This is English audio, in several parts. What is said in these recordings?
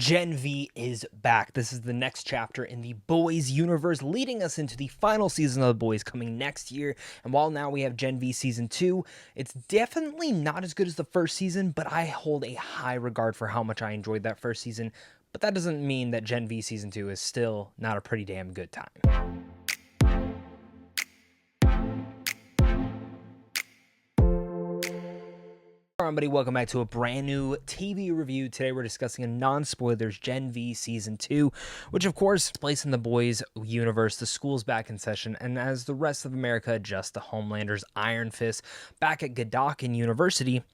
Gen V is back. This is the next chapter in the Boys universe, leading us into the final season of The Boys coming next year. And while now we have Gen V Season 2, it's definitely not as good as the first season, but I hold a high regard for how much I enjoyed that first season. But that doesn't mean that Gen V Season 2 is still not a pretty damn good time. Everybody, welcome back to a brand new TV review. Today we're discussing a non-spoilers Gen V Season 2, which of course takes place in the Boys universe. The school's back in session, and as the rest of America adjusts to Homelander's Iron Fist back at Godockin University,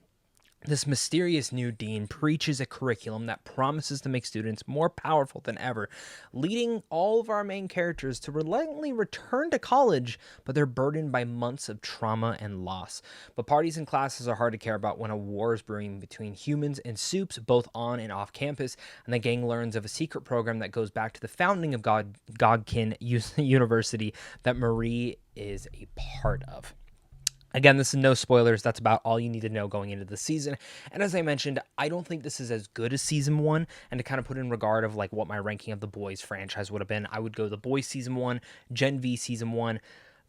this mysterious new dean preaches a curriculum that promises to make students more powerful than ever, leading all of our main characters to reluctantly return to college, but they're burdened by months of trauma and loss. But parties and classes are hard to care about when a war is brewing between humans and supes, both on and off campus, and the gang learns of a secret program that goes back to the founding of Godkin University that Marie is a part of. Again, this is no spoilers. That's about all you need to know going into the season. And as I mentioned, I don't think this is as good as season 1. And to kind of put in regard of like what my ranking of the Boys franchise would have been, I would go The Boys Season 1, Gen V Season 1,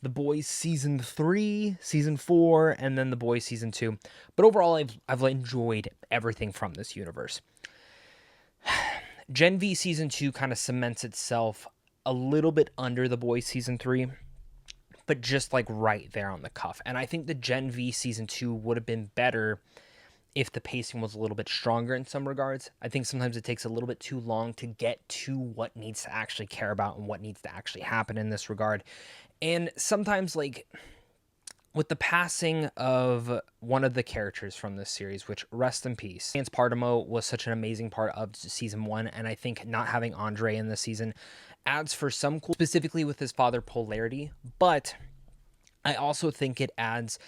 The Boys Season 3, Season 4, and then The Boys Season 2. But overall, I've enjoyed everything from this universe. Gen V Season 2 kind of cements itself a little bit under The Boys Season 3, but just like right there on the cuff. And I think the Gen V Season 2 would have been better if the pacing was a little bit stronger in some regards. I think sometimes it takes a little bit too long to get to what needs to actually care about and what needs to actually happen in this regard. And sometimes, like, with the passing of one of the characters from this series, which rest in peace, Lance Partamo was such an amazing part of season 1, and I think not having Andre in this season adds for some cool, specifically with his father polarity, but I also think it adds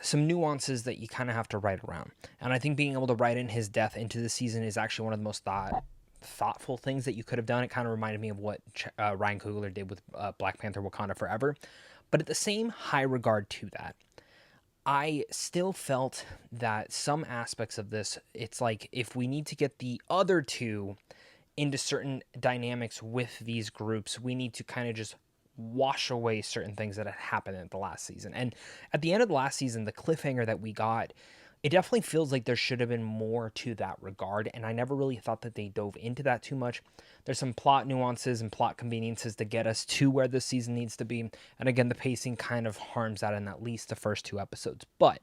some nuances that you kind of have to write around. And I think being able to write in his death into the season is actually one of the most thoughtful things that you could have done. It kind of reminded me of what Ryan Coogler did with Black Panther Wakanda Forever. But at the same high regard to that, I still felt that some aspects of this, it's like if we need to get the other two into certain dynamics with these groups, we need to kind of just wash away certain things that had happened in the last season. And at the end of the last season, the cliffhanger that we got, it definitely feels like there should have been more to that regard, and I never really thought that they dove into that too much. There's some plot nuances and plot conveniences to get us to where this season needs to be, and again, the pacing kind of harms that in at least the first 2 episodes. But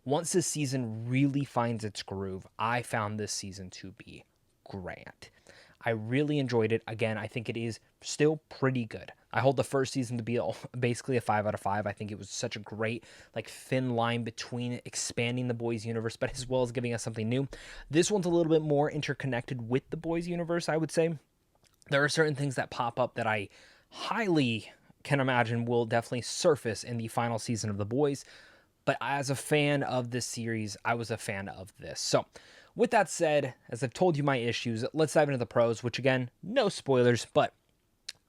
once this season really finds its groove, I found this season to be grand. I really enjoyed it. Again, I think it is still pretty good. I hold the first season to be basically a 5 out of 5. I think it was such a great, like, thin line between expanding the Boys universe, but as well as giving us something new. This one's a little bit more interconnected with the Boys universe, I would say. There are certain things that pop up that I highly can imagine will definitely surface in the final season of The Boys. But as a fan of this series, I was a fan of this. So, with that said, as I've told you my issues, let's dive into the pros, which again, no spoilers, but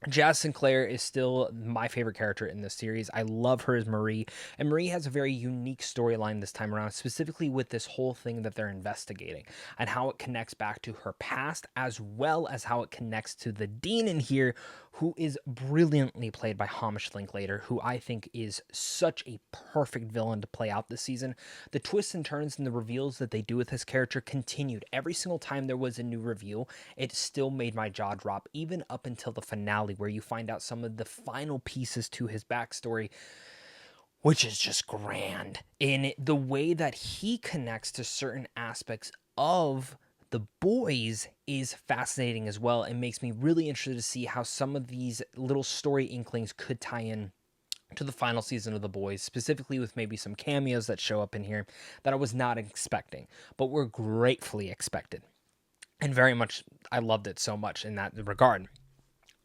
Jazz Sinclair is still my favorite character in this series. I love her as Marie, and Marie has a very unique storyline this time around, specifically with this whole thing that they're investigating and how it connects back to her past, as well as how it connects to the dean in here, who is brilliantly played by Hamish Linklater, who I think is such a perfect villain to play out this season. The twists and turns and the reveals that they do with his character continued. Every single time there was a new reveal, it still made my jaw drop, even up until the finale, where you find out some of the final pieces to his backstory, which is just grand. In the way that he connects to certain aspects of the Boys is fascinating as well, and makes me really interested to see how some of these little story inklings could tie in to the final season of The Boys, specifically with maybe some cameos that show up in here that I was not expecting, but were gratefully expected. And very much, I loved it so much in that regard.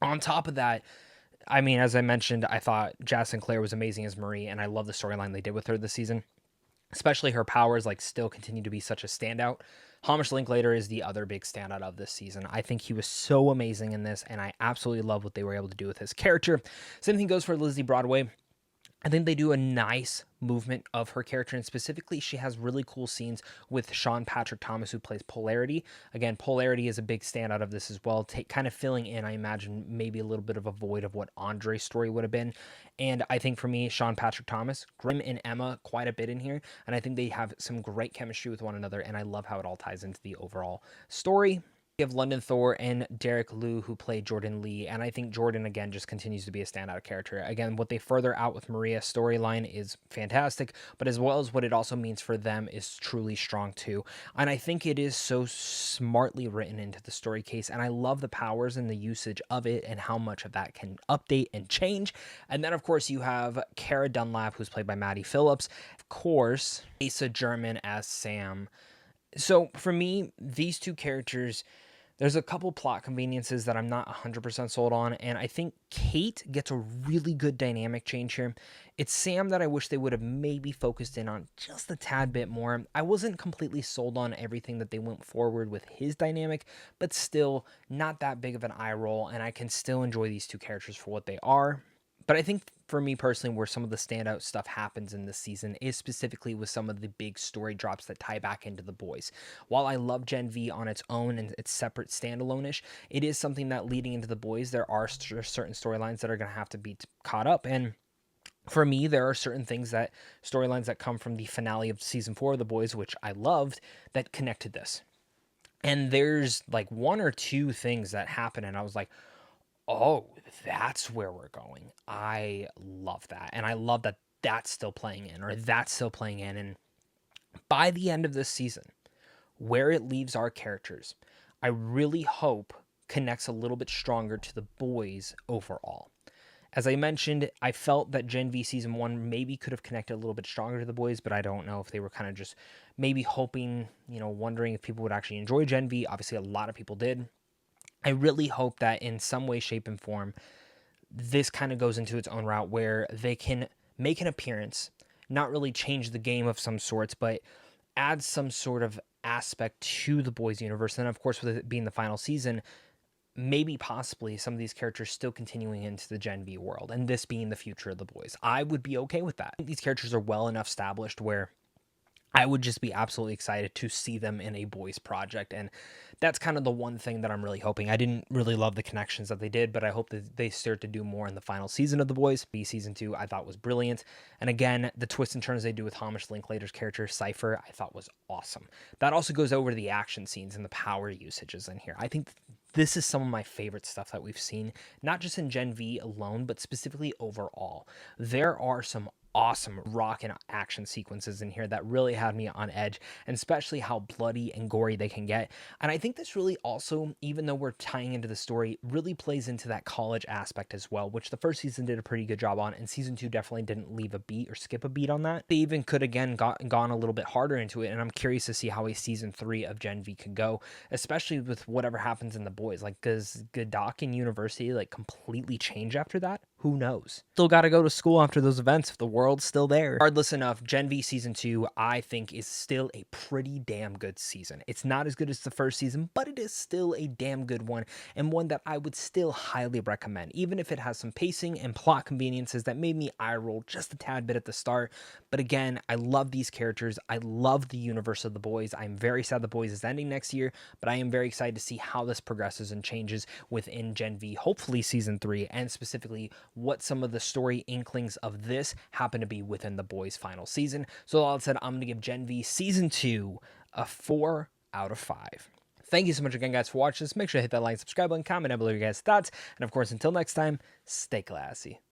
On top of that, I mean, as I mentioned, I thought Jazz Sinclair was amazing as Marie, and I love the storyline they did with her this season. Especially her powers, like, still continue to be such a standout. Hamish Linklater is the other big standout of this season. I think he was so amazing in this, and I absolutely love what they were able to do with his character. Same thing goes for Lizzie Broadway. I think they do a nice movement of her character, and specifically, she has really cool scenes with Sean Patrick Thomas, who plays Polarity. Again, Polarity is a big standout of this as well, kind of filling in, I imagine, maybe a little bit of a void of what Andre's story would have been. And I think for me, Sean Patrick Thomas, Grim and Emma, quite a bit in here, and I think they have some great chemistry with one another, and I love how it all ties into the overall story. We have London Thor and Derek Liu, who play Jordan Lee, and I think Jordan again just continues to be a standout character. Again, what they further out with Maria's storyline is fantastic, but as well as what it also means for them is truly strong too. And I think it is so smartly written into the story case, and I love the powers and the usage of it and how much of that can update and change. And then of course you have Cara Dunlap, who's played by Maddie Phillips. Of course, Asa German as Sam. So for me, these two characters, there's a couple plot conveniences that I'm not 100% sold on, and I think Kate gets a really good dynamic change here. It's Sam that I wish they would have maybe focused in on just a tad bit more. I wasn't completely sold on everything that they went forward with his dynamic, but still not that big of an eye roll, and I can still enjoy these two characters for what they are. But I think for me personally, where some of the standout stuff happens in this season is specifically with some of the big story drops that tie back into the boys. While I love Gen V on its own and it's separate standalone-ish, it is something that leading into the boys, there are certain storylines that are going to have to be caught up. And for me, there are certain storylines that come from the finale of season 4 of the boys, which I loved, that connect to this. And there's like one or two things that happen, and I was like, oh, that's where we're going. I love that. And I love that that's still playing in, or that's still playing in. And by the end of this season, where it leaves our characters, I really hope connects a little bit stronger to the boys overall. As I mentioned, I felt that Gen V Season 1 maybe could have connected a little bit stronger to the boys, but I don't know if they were kind of just maybe hoping, wondering if people would actually enjoy Gen V. Obviously, a lot of people did. I really hope that in some way, shape, and form, this kind of goes into its own route where they can make an appearance, not really change the game of some sorts, but add some sort of aspect to the boys universe. And then, of course, with it being the final season, maybe possibly some of these characters still continuing into the Gen V world, and this being the future of the boys. I would be okay with that. These characters are well enough established where I would just be absolutely excited to see them in a boys project. And that's kind of the one thing that I'm really hoping. I didn't really love the connections that they did, but I hope that they start to do more in the final season of the boys. Season 2 I thought was brilliant. And again, the twists and turns they do with Hamish Linklater's character Cypher I thought was awesome. That also goes over to the action scenes and the power usages in here. I think this is some of my favorite stuff that we've seen, not just in Gen V alone, but specifically overall. There are some awesome rock and action sequences in here that really had me on edge, and especially how bloody and gory they can get. And I think this really also, even though we're tying into the story, really plays into that college aspect as well, which the first season did a pretty good job on, and season 2 definitely didn't leave a beat or skip a beat on that. They even could again gone a little bit harder into it, and I'm curious to see how a season 3 of Gen V could go, especially with whatever happens in the boys. Like, does Godok and University like completely change after that? Who knows? Still got to go to school after those events if the world's still there. Regardless enough, Gen V Season 2, I think, is still a pretty damn good season. It's not as good as the first season, but it is still a damn good one, and one that I would still highly recommend, even if it has some pacing and plot conveniences that made me eye roll just a tad bit at the start. But again, I love these characters. I love the universe of the boys. I'm very sad the boys is ending next year, but I am very excited to see how this progresses and changes within Gen V, hopefully Season 3, and specifically what some of the story inklings of this happen to be within the boys' final season. So all that said, I'm going to give Gen V Season 2 a 4 out of 5. Thank you so much again, guys, for watching this. Make sure to hit that like, subscribe button, comment down below your guys' thoughts. And of course, until next time, stay classy.